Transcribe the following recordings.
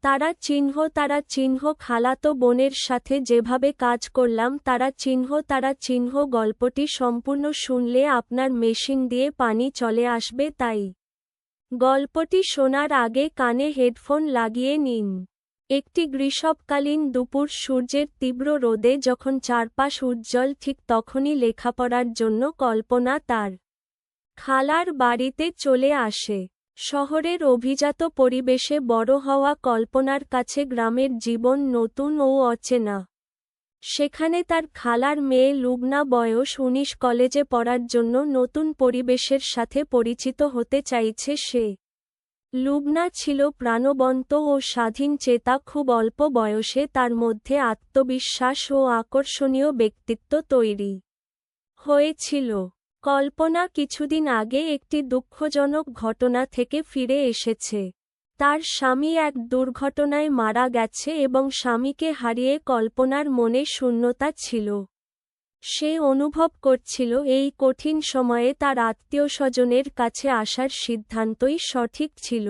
তারা চিহ্ন খালাতো বোনের সাথে যেভাবে কাজ করলাম তারা চিহ্ন গল্পটি সম্পূর্ণ শুনলে আপনার মেশিন দিয়ে পানি চলে আসবে তাই গল্পটি শোনার আগে কানে হেডফোন লাগিয়ে নিন। একটি গ্রীষ্মকালীন দুপুর সূর্যের তীব্র রোদে যখন চারপাশ উজ্জ্বল ঠিক তখনই লেখাপড়ার জন্য কল্পনা তার খালার বাড়িতে চলে আসে। শহরের অভিজাত পরিবেশে বড় হওয়া কল্পনার কাছে গ্রামের জীবন নতুন ও অচেনা। সেখানে তার খালার মেয়ে লুবনা বয়স ১৯ কলেজে পড়ার জন্য নতুন পরিবেশের সাথে পরিচিত হতে চাইছে সে। লুবনা ছিল প্রাণবন্ত ও স্বাধীন চেতা খুব অল্প বয়সে তার মধ্যে আত্মবিশ্বাস ও আকর্ষণীয় ব্যক্তিত্ব তৈরি হয়েছিল। কল্পনা কিছুদিন আগে একটি দুঃখজনক ঘটনা থেকে ফিরে এসেছে। তার স্বামী এক দুর্ঘটনায় মারা গেছে এবং স্বামীকে হারিয়ে কল্পনার মনে শূন্যতা ছিল। সে অনুভব করছিল এই কঠিন সময়ে তার আত্মীয়স্বজনের কাছে আসার সিদ্ধান্তই সঠিক ছিল।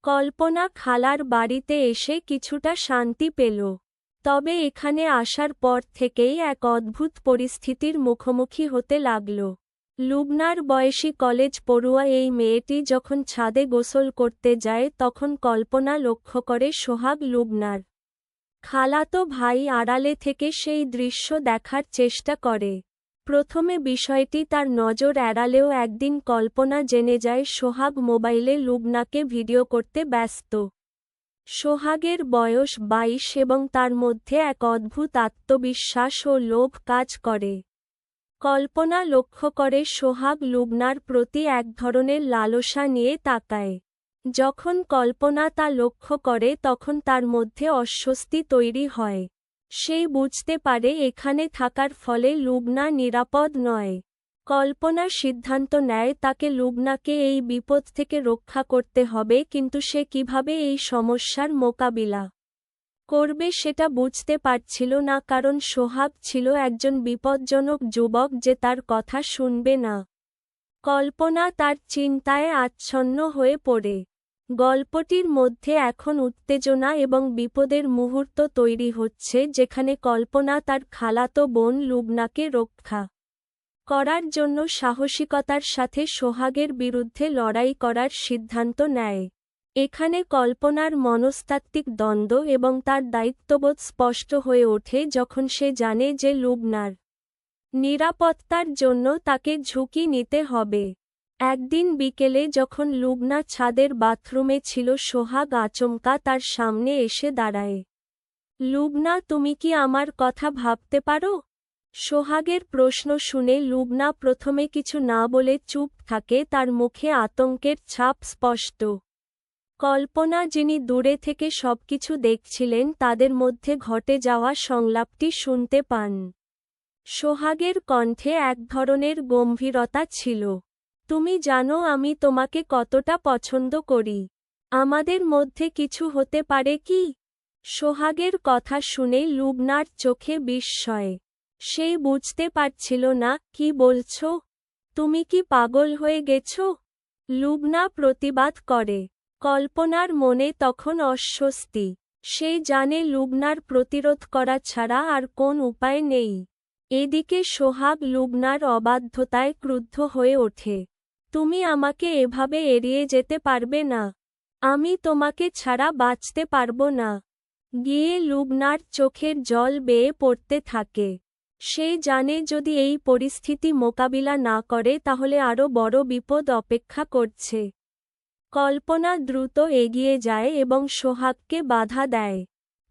কল্পনা খালার বাড়িতে এসে কিছুটা শান্তি পেল। তবে এখানে আসার পর থেকেই এক অদ্ভুত পরিস্থিতির মুখোমুখি হতে লাগল। লুবনার বয়সী কলেজ পড়ুয়া এই মেয়েটি যখন ছাদে গোসল করতে যায় তখন কল্পনা লক্ষ্য করে সোহাগ লুবনার খালাতো ভাই আড়ালে থেকে সেই দৃশ্য দেখার চেষ্টা করে। প্রথমে বিষয়টি তার নজর এড়ালেও একদিন কল্পনা জেনে যায় সোহাগ মোবাইলে লুবনাকে ভিডিও করতে ব্যস্ত। সোহাগের বয়স ২২ এবং তার মধ্যে এক অদ্ভুত আত্মবিশ্বাস ও লোভ কাজ করে। কল্পনা লক্ষ্য করে সোহাগ লুবনার প্রতি এক ধরনের লালসা নিয়ে তাকায়। যখন কল্পনা তা লক্ষ্য করে তখন তার মধ্যে অস্বস্তি তৈরি হয়। সে বুঝতে পারে এখানে থাকার ফলে লুবনা নিরাপদ নয়। কল্পনা সিদ্ধান্ত নেয় তাকে লুবনাকে এই বিপদ থেকে রক্ষা করতে হবে কিন্তু সে কিভাবে এই সমস্যার মোকাবিলা করবে সেটা বুঝতে পারছিল না কারণ সোহাগ ছিল একজন বিপজ্জনক যুবক যে তার কথা শুনবে না। কল্পনা তার চিন্তায় আচ্ছন্ন হয়ে পড়ে। গল্পটির মধ্যে এখন উত্তেজনা এবং বিপদের মুহূর্ত তৈরি হচ্ছে যেখানে কল্পনা তার খালাতো বোন লুবনাকে রক্ষা করার জন্য সাহসিকতার সাথে সোহাগের বিরুদ্ধে লড়াই করার সিদ্ধান্ত নেয়। এখানে কল্পনার মনস্তাত্ত্বিক দ্বন্দ্ব এবং তার দায়িত্ববোধ স্পষ্ট হয়ে ওঠে যখন সে জানে যে লুবনার নিরাপত্তার জন্য তাকে ঝুঁকি নিতে হবে। একদিন বিকেলে যখন লুবনা ছাদের বাথরুমে ছিল সোহাগ আচমকা তার সামনে এসে দাঁড়ায়। লুবনা তুমি কি আমার কথা ভাবতে পারো? সোহাগের প্রশ্ন শুনে লুবনা প্রথমে কিছু না বলে চুপ থাকে তার মুখে আতঙ্কের ছাপ স্পষ্ট। কল্পনা যিনি দূরে থেকে সবকিছু দেখছিলেন তাদের মধ্যে ঘটে যাওয়া সংলাপটি শুনতে পান। সোহাগের কণ্ঠে এক ধরনের গম্ভীরতা ছিল। তুমি জানো আমি তোমাকে কতটা পছন্দ করি। আমাদের মধ্যে কিছু হতে পারে কি? সোহাগের কথা শুনে লুবনার চোখে বিস্ময়। সে বুঝতে পারছিল না কি বলছো। তুমি কি পাগল হয়ে গেছো? লুবনা প্রতিবাদ করে। কল্পনার মনে তখন অস্বস্তি। সে জানে লুবনার প্রতিরোধ করা ছাড়া আর কোন উপায় নেই। এদিকে সোহাগ লুবনার অবাধ্যতায় ক্রুদ্ধ হয়ে ওঠে। তুমি আমাকে এভাবে এড়িয়ে যেতে পারবে না। আমি তোমাকে ছাড়া বাঁচতে পারবো না। গিয়ে লুবনার চোখের জল বেয়ে পড়তে থাকে। সে জানে যদি এই পরিস্থিতি মোকাবিলা না করে তাহলে আরও বড় বিপদ অপেক্ষা করছে। কল্পনা দ্রুত এগিয়ে যায় এবং সোহাগকে বাধা দেয়।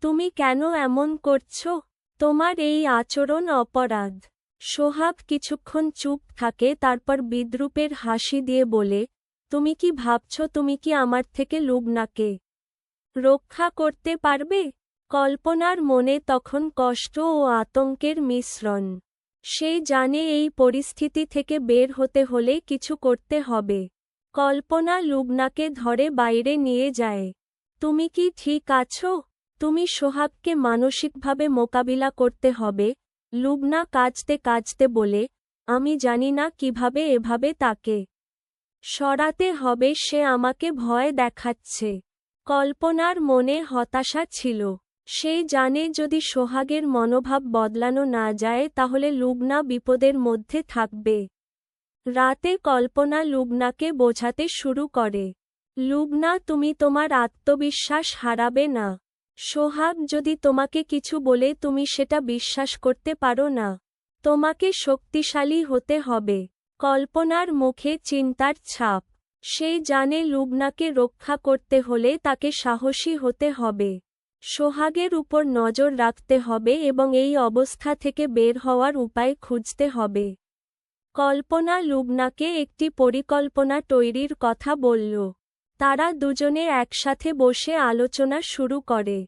তুমি কেন এমন করছো? তোমার এই আচরণ অপরাধ। সোহাগ কিছুক্ষণ চুপ থাকে তারপর বিদ্রূপের হাসি দিয়ে বলে, তুমি কি ভাবছো তুমি কি আমার থেকে লুবনাকে রক্ষা করতে পারবে? কল্পনার মনে তখন কষ্ট ও আতঙ্কের মিশ্রণ। সে জানে এই পরিস্থিতি থেকে বের হতে হলে কিছু করতে হবে। কল্পনা লুবনাকে ধরে বাইরে নিয়ে যায়। তুমি কি ঠিক আছো? তুমি সোহাগকে মানসিকভাবে মোকাবিলা করতে হবে। লুবনা কাঁদতে কাঁদতে বলে, আমি জানি না কিভাবে এভাবে তাকে সরাতে হবে সে আমাকে ভয় দেখাচ্ছে। কল্পনার মনে হতাশা ছিল। সে জানে যদি সোহাগের মনোভাব বদলানো না যায় তাহলে লুবনা বিপদের মধ্যে থাকবে। রাতে কল্পনা লুবনাকে বোঝাতে শুরু করে, লুবনা, তুমি তোমার আত্মবিশ্বাস হারাবে না। সোহাগ যদি তোমাকে কিছু বলে তুমি সেটা বিশ্বাস করতে পারো না। তোমাকে শক্তিশালী হতে হবে। কল্পনার মুখে চিন্তার ছাপ। সে জানে লুবনাকে রক্ষা করতে হলে তাকে সাহসী হতে হবে। সোহাগের উপর নজর রাখতে হবে এবং এই অবস্থা থেকে বের হওয়ার উপায় খুঁজতে হবে। কল্পনা লুবনাকে একটি পরিকল্পনা তৈরির কথা বলল। তারা দুজনে একসাথে বসে আলোচনা শুরু করে।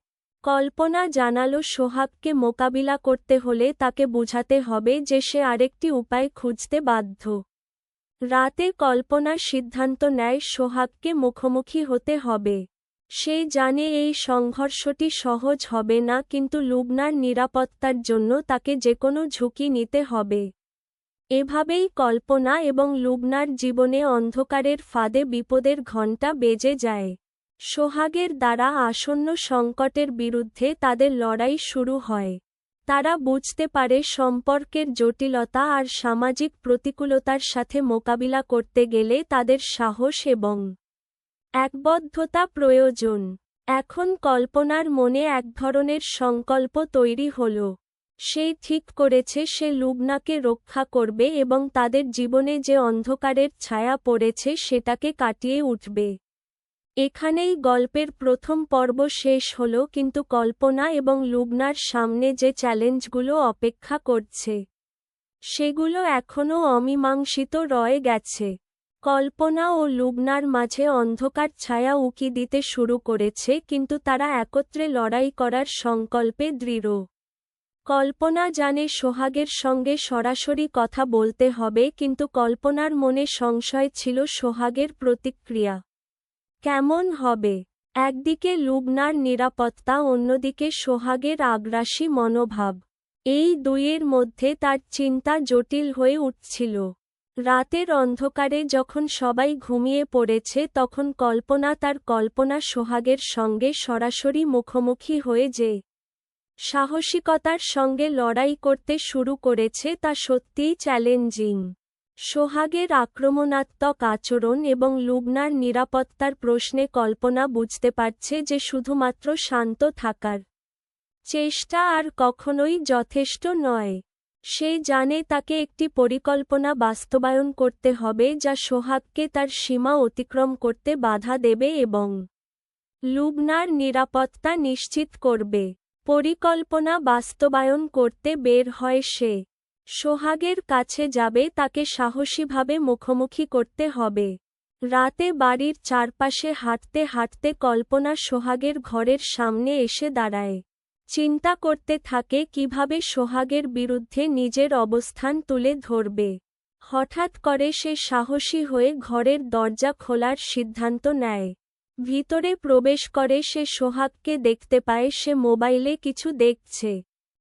কল্পনা জানালো সোহাগকে মোকাবিলা করতে হলে তাকে বোঝাতে হবে যে সে আরেকটি উপায় খুঁজতে বাধ্য। রাতে কল্পনা সিদ্ধান্ত নেয় সোহাগকে মুখোমুখি হতে হবে। সে জানে এই সংঘর্ষটি সহজ হবে না, কিন্তু লুবনার নিরাপত্তার জন্য তাকে যেকোনো ঝুঁকি নিতে হবে। এভাবেই কল্পনা এবং লুবনার জীবনে অন্ধকারের ফাঁদে বিপদের ঘণ্টা বেজে যায়। সোহাগের দ্বারা আসন্ন সংকটের বিরুদ্ধে তাদের লড়াই শুরু হয়। তারা বুঝতে পারে সম্পর্কের জটিলতা আর সামাজিক প্রতিকূলতার সাথে মোকাবিলা করতে গেলে তাদের সাহস এবং একবদ্ধতা প্রয়োজন। এখন কল্পনার মনে এক ধরনের সংকল্প তৈরি হল। সে ঠিক করেছে সে লুবনাকে রক্ষা করবে এবং তাদের জীবনে যে অন্ধকারের ছায়া পড়েছে সেটাকে কাটিয়ে উঠবে। এখানেই গল্পের প্রথম পর্ব শেষ হল, কিন্তু কল্পনা এবং লুবনার সামনে যে চ্যালেঞ্জগুলো অপেক্ষা করছে সেগুলো এখনও অমীমাংসিত রয়ে গেছে। কল্পনা ও লুবনার মাঝে অন্ধকার ছায়া উকি দিতে শুরু করেছে, কিন্তু তারা একত্রে লড়াই করার সংকল্পে দৃঢ়। কল্পনা জানে সোহাগের সঙ্গে সরাসরি কথা বলতে হবে, কিন্তু কল্পনার মনে সংশয় ছিল সোহাগের প্রতিক্রিয়া কেমন হবে। একদিকে লুবনার নিরাপত্তা, অন্যদিকে সোহাগের আগ্রাসী মনোভাব। এই দুইয়ের মধ্যে তার চিন্তা জটিল হয়ে উঠছিল। রাতের অন্ধকারে যখন সবাই ঘুমিয়ে পড়েছে তখন কল্পনা তার কল্পনা সোহাগের সঙ্গে সরাসরি মুখোমুখি হয়ে যে সাহসিকতার সঙ্গে লড়াই করতে শুরু করেছে তা সত্যিই চ্যালেঞ্জিং। সোহাগের আক্রমণাত্মক আচরণ এবং লুবনার নিরাপত্তার প্রশ্নে কল্পনা বুঝতে পারছে যে শুধুমাত্র শান্ত থাকার চেষ্টা আর কখনোই যথেষ্ট নয়। সে জানে তাকে একটি পরিকল্পনা বাস্তবায়ন করতে হবে যা সোহাগকে তার সীমা অতিক্রম করতে বাধা দেবে এবং লুবনার নিরাপত্তা নিশ্চিত করবে। পরিকল্পনা বাস্তবায়ন করতে বের হয় সে। সোহাগের কাছে যাবে, তাকে সাহসীভাবে মুখোমুখি করতে হবে। রাতে বাড়ির চারপাশে হাঁটতে হাঁটতে কল্পনা সোহাগের ঘরের সামনে এসে দাঁড়ায়। চিন্তা করতে থাকে কিভাবে সোহাগের বিরুদ্ধে নিজের অবস্থান তুলে ধরবে। হঠাৎ করে সে সাহসী হয়ে ঘরের দরজা খোলার সিদ্ধান্ত নেয়। ভিতরে প্রবেশ করে সে সোহাগকে দেখতে পায় সে মোবাইলে কিছু দেখছে।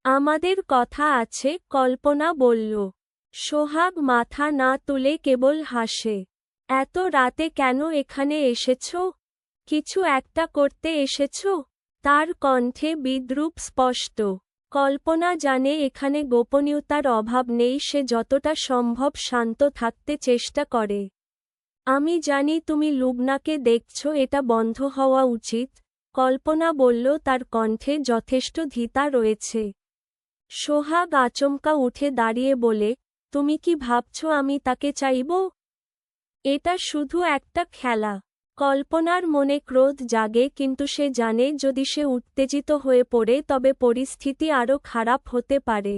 আমাদের কথা আছে, কল্পনা বলল। সোহাগ মাথা না তুলে কেবল হাসে। এত রাতে কেন এখানে এসেছ? কিছু একটা করতে এসেছ? তার কণ্ঠে বিদ্রূপ স্পষ্ট। কল্পনা জানে এখানে গোপনীয়তার অভাব নেই, সে যতটা সম্ভব শান্ত থাকতে চেষ্টা করে। আমি জানি তুমি লুবনাকে দেখছ, এটা বন্ধ হওয়া উচিত, কল্পনা বলল, তার কণ্ঠে যথেষ্ট ধীতা রয়েছে। সোহাগ আচমকা উঠে দাঁড়িয়ে বলে, তুমি কি ভাবছ আমি তাকে চাইব? এটা শুধু একটা খেলা। কল্পনার মনে ক্রোধ জাগে, কিন্তু সে জানে যদি সে উত্তেজিত হয়ে পড়ে তবে পরিস্থিতি আরও খারাপ হতে পারে।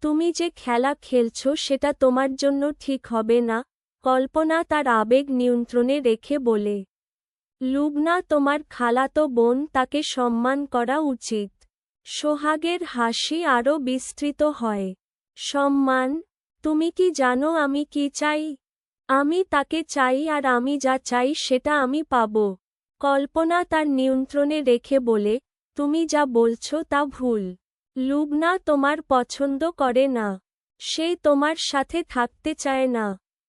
তুমি যে খেলা খেলছ সেটা তোমার জন্য ঠিক হবে না, কল্পনা তার আবেগ নিয়ন্ত্রণে রেখে বলে। লুবনা তোমার খালাতো বোন, তাকে সম্মান করা উচিত। সোহাগের হাসি আরও বিস্তৃত হয়। সম্মান? তুমি কি জানো আমি কি চাই? আমি তাকে চাই আর আমি যা চাই সেটা আমি পাব। কল্পনা তার নিয়ন্ত্রণে রেখে বলে, তুমি যা বলছো তা ভুল। লুবনা তোমার পছন্দ করে না। সে তোমার সাথে থাকতে চায় না।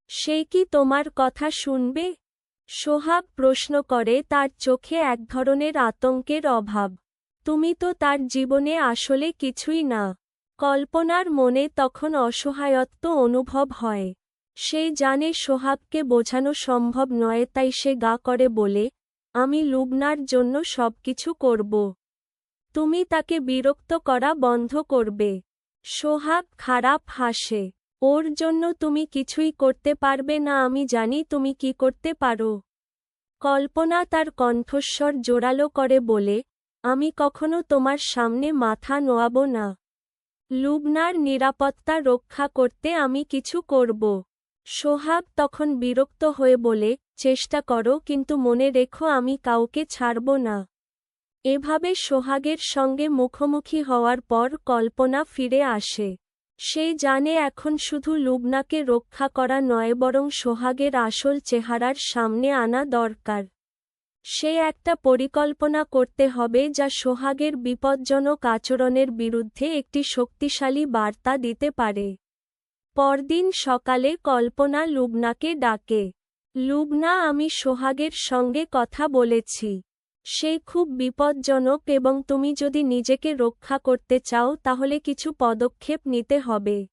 সে কি তোমার কথা শুনবে? সোহাগ প্রশ্ন করে, তার চোখে এক ধরনের আতঙ্কের অভাব। তুমি তো তার জীবনে আসলে কিছুই না। কল্পনার মনে তখন অসহায়ত্ব অনুভব হয়। সে জানে সোহাগকে বোঝানো সম্ভব নয়, তাই সে গা করে বলে, আমি লুবনার জন্য সবকিছু করব। তুমি তাকে বিরক্ত করা বন্ধ করবে। সোহাগ খারাপ হাসে। ওর জন্য তুমি কিছুই করতে পারবে না, আমি জানি তুমি কি করতে পারো। কল্পনা তার কণ্ঠস্বর জোরালো করে বলে, আমি কখনো তোমার সামনে মাথা নোয়াব না। লুবনার নিরাপত্তা রক্ষা করতে আমি কিছু করব। সোহাগ তখন বিরক্ত হয়ে বলে, চেষ্টা করো, কিন্তু মনে রেখো আমি কাউকে ছাড়ব না। এভাবে সোহাগের সঙ্গে মুখোমুখি হওয়ার পর কল্পনা ফিরে আসে। সে জানে এখন শুধু লুবনাকে রক্ষা করা নয়, বরং সোহাগের আসল চেহারার সামনে আনা দরকার। সে একটা পরিকল্পনা করতে হবে যা সোহাগের বিপজ্জনক আচরণের বিরুদ্ধে একটি শক্তিশালী বার্তা দিতে পারে। পরদিন সকালে কল্পনা লুবনাকে ডাকে। লুবনা, আমি সোহাগের সঙ্গে কথা বলেছি। সে খুব বিপজ্জনক এবং তুমি যদি নিজেকে রক্ষা করতে চাও তাহলে কিছু পদক্ষেপ নিতে হবে।